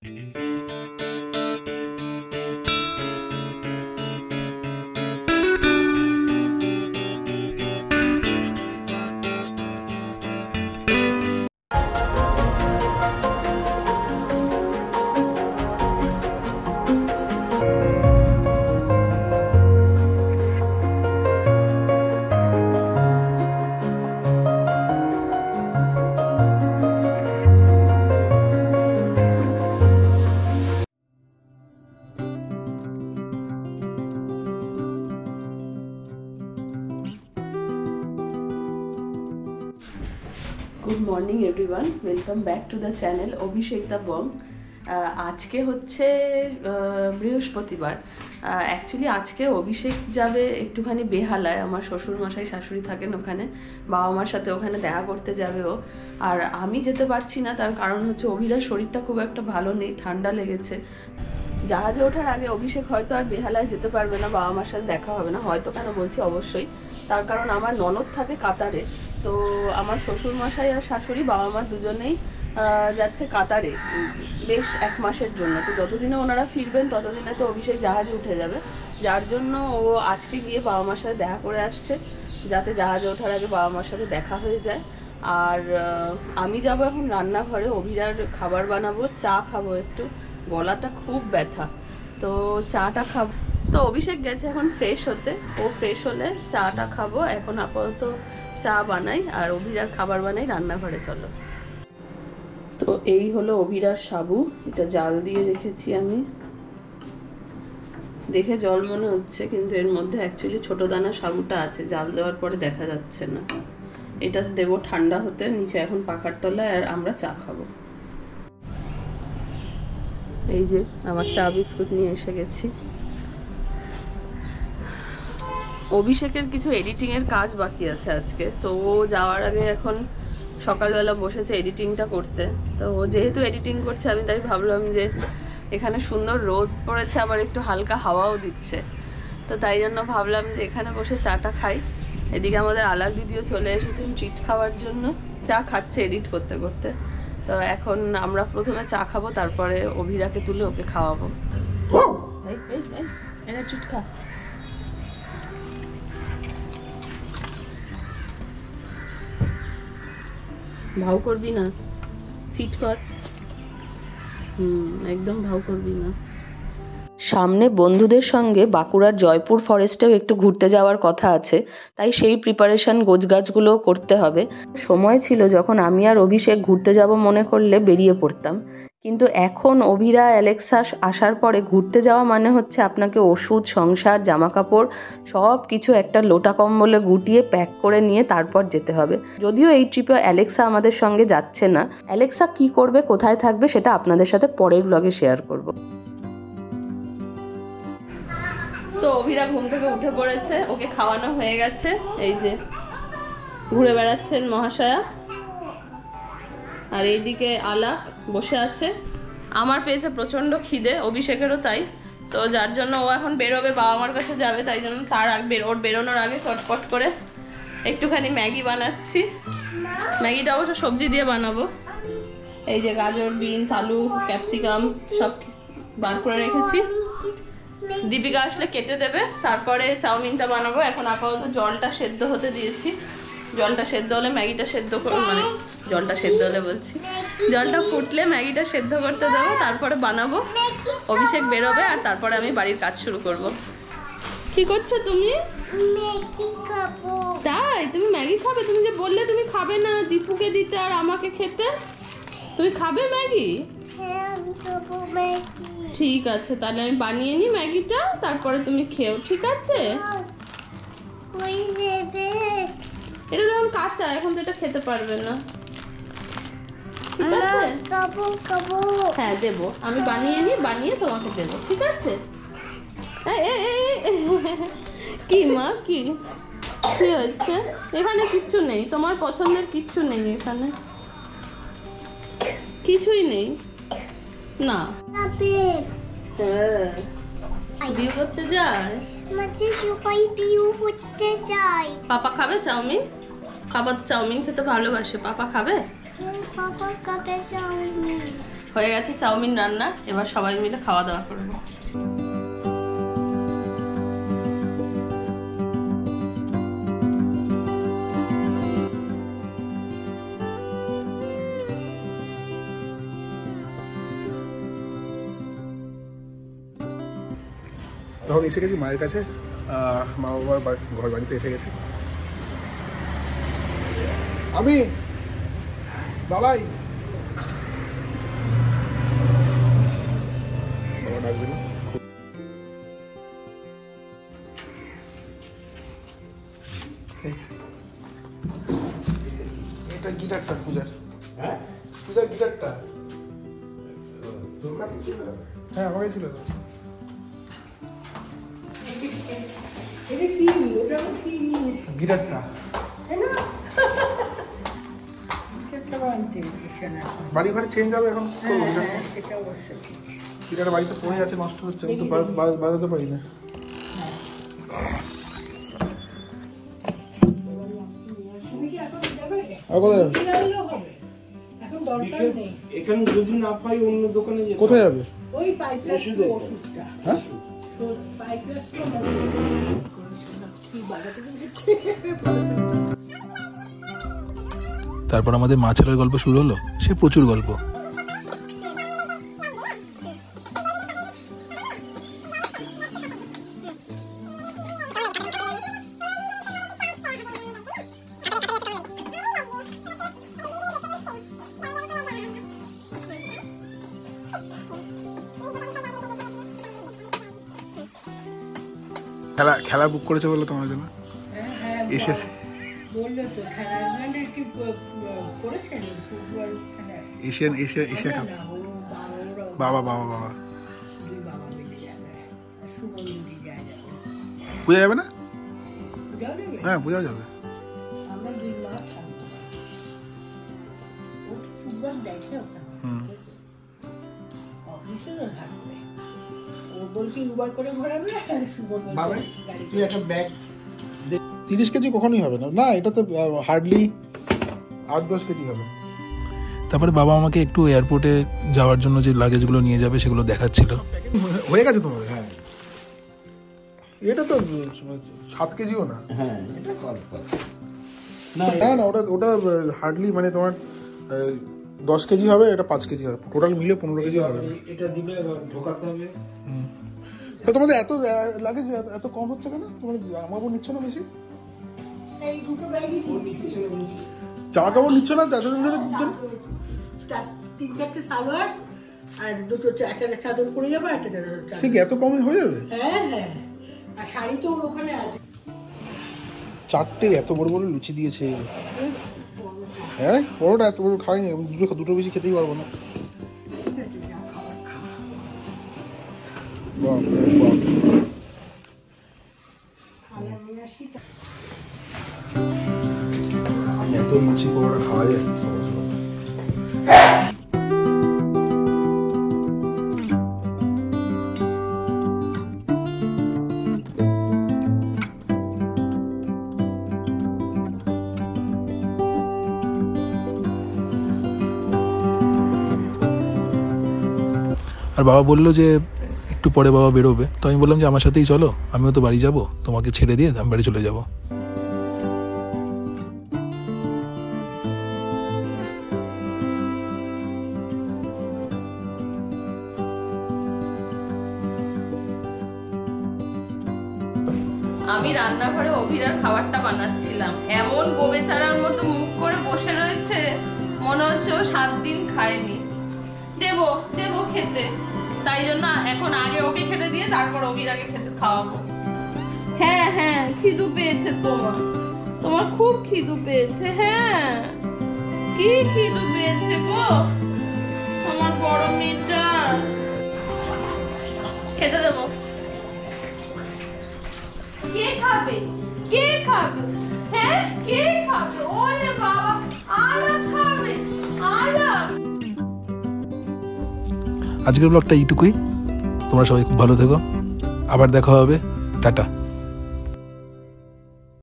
Good morning everyone, welcome back to the channel Abhishek da Bong. আজকে হচ্ছে বৃহস্পতিবার। অ্যাকচুয়ালি আজকে অভিষেক যাবে একটুখানি বেহালায়, আমার শ্বশুরমশাই শাশুড়ি থাকেন ওখানে, বাবা মার সাথে ওখানে দেখা করতে যাবে ও। আর আমি যেতে পারছি না, তার কারণ হচ্ছে অভিরার শরীরটা খুব একটা ভালো নেই, ঠান্ডা লেগেছে। জাহাজে ওঠার আগে অভিষেক হয়তো আর বেহালায় যেতে পারবে না, বাবা মার সাথে দেখা হবে না, হয়তো কেন বলছি অবশ্যই, তার কারণ আমার ননদ থাকে কাতারে। তো আমার শ্বশুরমশাই আর শাশুড়ি বাবা মা দুজনেই যাচ্ছে কাতারে বেশ 1 মাসের জন্য। তো যতদিনে ওনারা ফিরবেন ততদিনে তো অভিষেক জাহাজে উঠে যাবে, যার জন্য ও আজকে গিয়ে বাবা মার সাথে দেখা করে আসছে, যাতে জাহাজে ওঠার আগে বাবা মার সাথে দেখা হয়ে যায়। আর আমি যাব এখন রান্নাঘরে, অভিরার খাবার বানাবো, চা খাবো, একটু গলাটা খুব ব্যথা, তো চাটা খাবো। তো অভিষেক গেছে এখন ফ্রেশ হতে, ও ফ্রেশ হলে চাটা খাবো। এখন আপাতত চা বানাই আর অভিরার খাবার বানাই রান্নাঘরে, চলো। তো এই হলো অভিরার সাবু, এটা জাল দিয়ে রেখেছি আমি। দেখে জল মনে হচ্ছে, কিন্তু এর মধ্যে অ্যাকচুয়ালি ছোট দানা সাবুটা আছে, জাল দেওয়ার পরে দেখা যাচ্ছে না। এটা দেবো ঠান্ডা হতে, নিচে এখন পাখার তলায়, আর আমরা চা খাবো। এই যে আমার চা বিস্কুট নিয়ে এসে গেছি। অভিষেকের কিছু এডিটিংয়ের কাজ বাকি আছে আজকে, তো ও যাওয়ার আগে এখন সকালবেলা বসেছে এডিটিংটা করতে। তো ও যেহেতু এডিটিং করছে, আমি তাই ভাবলাম যে এখানে সুন্দর রোদ পড়েছে, আবার একটু হালকা হাওয়াও দিচ্ছে, তো তাই জন্য ভাবলাম যে এখানে বসে চাটা খাই। এদিকে আমাদের আলাক দিদিও চলে এসেছেন ট্রিট খাওয়ার জন্য, চা খাচ্ছে এডিট করতে করতে। তো এখন আমরা প্রথমে চা খাবো, তারপরে অভিরাকে তুলে ওকে খাওয়াবো। এনে ট্রিট খা। ভাও করবি না, সিট কর। একদম ভাও করবি না। সামনে বন্ধুদের সঙ্গে বাঁকুড়ার জয়পুর ফরেস্টেও একটু ঘুরতে যাওয়ার কথা আছে, তাই সেই প্রিপারেশন গোছগাছগুলো করতে হবে। সময় ছিল যখন আমি আর অভিষেক ঘুরতে যাব মনে করলে বেরিয়ে পড়তাম, কিন্তু এখন অভিরা অ্যালেক্সা আসার পরে ঘুরতে যাওয়া মানে হচ্ছে আপনাকে ওষুধ, সংসার, জামা কাপড় সব কিছু একটা লোটা কম্বলে গুটিয়ে প্যাক করে নিয়ে তারপর যেতে হবে। যদিও এই ট্রিপে অ্যালেক্সা আমাদের সঙ্গে যাচ্ছে না, অ্যালেক্সা কি করবে, কোথায় থাকবে, সেটা আপনাদের সাথে পরের ব্লগে শেয়ার করব। তো অভিরা ঘুম থেকে উঠে পড়েছে, ওকে খাওয়ানো হয়ে গেছে, এই যে ঘুরে বেড়াচ্ছেন মহাশয়া, আর এইদিকে আলাক বসে আছে। আমার পেয়েছে প্রচণ্ড খিদে, অভিষেকেরও তাই, তো যার জন্য ও এখন বেরোবে, বাবা মার কাছে যাবে, তাই জন্য তার ওর বেরোনোর আগে চটপট করে একটুখানি ম্যাগি বানাচ্ছি। ম্যাগিটা অবশ্য সবজি দিয়ে বানাবো, এই যে গাজর, বিনস, আলু, ক্যাপসিকাম সব বার করে রেখেছি। দীপিকা আসলে কেটে দেবে, তারপরে চাউমিনটা বানাবো। এখন আপাতত জলটা সেদ্ধ হতে দিয়েছি, জলটা সেদ্ধ হলে ম্যাগিটা সেদ্ধ করে, মানে জলটা সেদ্ধ হলে বলছি, জলটা ফুটলে ম্যাগিটা সেদ্ধ করতে দেবো, তারপরে বানাবো। অভিষেক বেরোবে আর তারপরে আমি বাড়ির কাজ শুরু করব। কি করছো তুমি? ম্যাগি খাবো। তাই তুমি ম্যাগি খাবে? তুমি যে বললে তুমি খাবে না, দীপুকে দিতে আর আমাকে খেতে, তুমি খাবে ম্যাগি? হ্যাঁ আমি খাবো ম্যাগি। ঠিক আছে, তাহলে আমি বানিয়ে নিই ম্যাগিটা, তারপরে তুমি খেও, ঠিক আছে? ওই নেবে। এটা যখন কাঁচা, এখন তো এটা খেতে পারবে না, ঠিক আছে? খাবো খাবো। হ্যাঁ দেবো, আমি বানিয়ে নিই, বানিয়ে তোমাকে দেবো, ঠিক আছে? কি মা, কি কি হচ্ছে? এখানে কিচ্ছু নেই, তোমার পছন্দের কিচ্ছু নেই, এখানে কিছুই নেই না। হ্যাঁ বিয়ে করতে যায়, মাঝে সবাই বিয়ে করতে যায়। পাপা খাবে চাউমিন? পাপা তো চাউমিন খেতে ভালোবাসে, পাপা খাবে? পাপা খাবে চাউমিন। হয়ে গেছে চাউমিন রান্না, এবার সবাই মিলে খাওয়া দাওয়া করবো। তখন এসে গেছি মায়ের কাছে, মা বাবার ঘর বাড়িতে এসে গেছে। আমি বাবাই বাবা ডাকছিল। এটা গিটারটা পূজার, হ্যাঁ পূজার গিটারটা তোর কাছে ছিল? হ্যাঁ আমার কাছে ছিল। গিটারটা বাড়ি ঘরে চেঞ্জ হবে এখন। গিটার বাড়িতে পড়ে আছে, নষ্ট হচ্ছে, আমি তো বাজাতে পারি না। এখানে যদি না পাই অন্য দোকানে কোথায় যাবে? ওই পাইপলাইন ওষুধটা। হ্যাঁ তারপর আমাদের মা ছেলের গল্প শুরু হলো, সে প্রচুর গল্প। খেলা বুক করেছে বললো তোমার জন্য এসে এশিয়া কাপ। বাবা বাবা বাবা বোঝা যাবে না? হ্যাঁ বোঝা যাবে। বলছি উবার করে ঘোরাবে, বাবা তুই একটা ব্যাগ 30 কেজি কখনোই হবে না, না এটা তো হার্ডলি 8-10 কেজি হবে। তারপরে বাবা আমাকে একটু এয়ারপোর্টে যাওয়ার জন্য যে লাগেজগুলো নিয়ে যাবে সেগুলো দেখাচ্ছিল। হয়ে গেছে তোমার? হ্যাঁ এটা তো 7 কেজিও না। হ্যাঁ এটা না না ওটা ওটা হার্ডলি মানে তোমার 10 কেজি হবে, এটা 5 কেজি হবে, টোটাল মিলে 15 কেজি হবে। এটা দিবে ঢোকাতে হবে। তো তোমাদের এত লাগেজ এত কম হচ্ছে কেন? তোমরা জামা কাপড় নিচ্ছ না বেশি? এই দুটো ব্যাগই দিচ্ছি। জামা কাপড় নিচ্ছ না এতদিন ধরে? নিচ্ছ না? 3-4টে সালোয়ার আর দুটো একটা চাদর পরে যাবে, একটা চাদর। সে কি এত কমে হয়ে যাবে? হ্যাঁ হ্যাঁ, আর শাড়ি তো ওখানে আছে। 4টে এত বড় বড় লুচি দিয়েছে। হ্যাঁ বড়টা এত বড় খাইনি, আমি দুটো বেশি খেতেই পারবো না। এত লুচি পরোটা খাওয়া যায়? আর বাবা বললো যে একটু পরে বাবা বেরোবে, তো আমি বললাম যে আমার সাথেই চলো, আমিও তো বাড়ি যাব, তোমাকে ছেড়ে দিয়ে আমি বাড়ি চলে যাব। আমি রান্নাঘরে অভিরার খাবারটা বানাচ্ছিলাম, এমন গোবেচারার মতো মুখ করে বসে রয়েছে, মনে হচ্ছে ও 7 দিন খায়নি। দেবো দেবো খেতে, তাই জন্য এখন আগে ওকে খেতে দিয়ে তারপর অভিরাকে খেতে খাওয়াবো। হ্যাঁ হ্যাঁ খিদু পেয়েছে তোমার, তোমার খুব খিদু পেয়েছে। হ্যাঁ কি খিদু পেয়েছে গো আমার বড় মেয়েটা, খেতে দেবো। কে খাবে? কে খাবে? হ্যাঁ কে খাবে? ওরে বাবা আলা খাবে, আলা। আজকের ব্লগটা এইটুকুই। তোমরা সবাই খুব ভালো থেকো, আবার দেখা হবে, টাটা।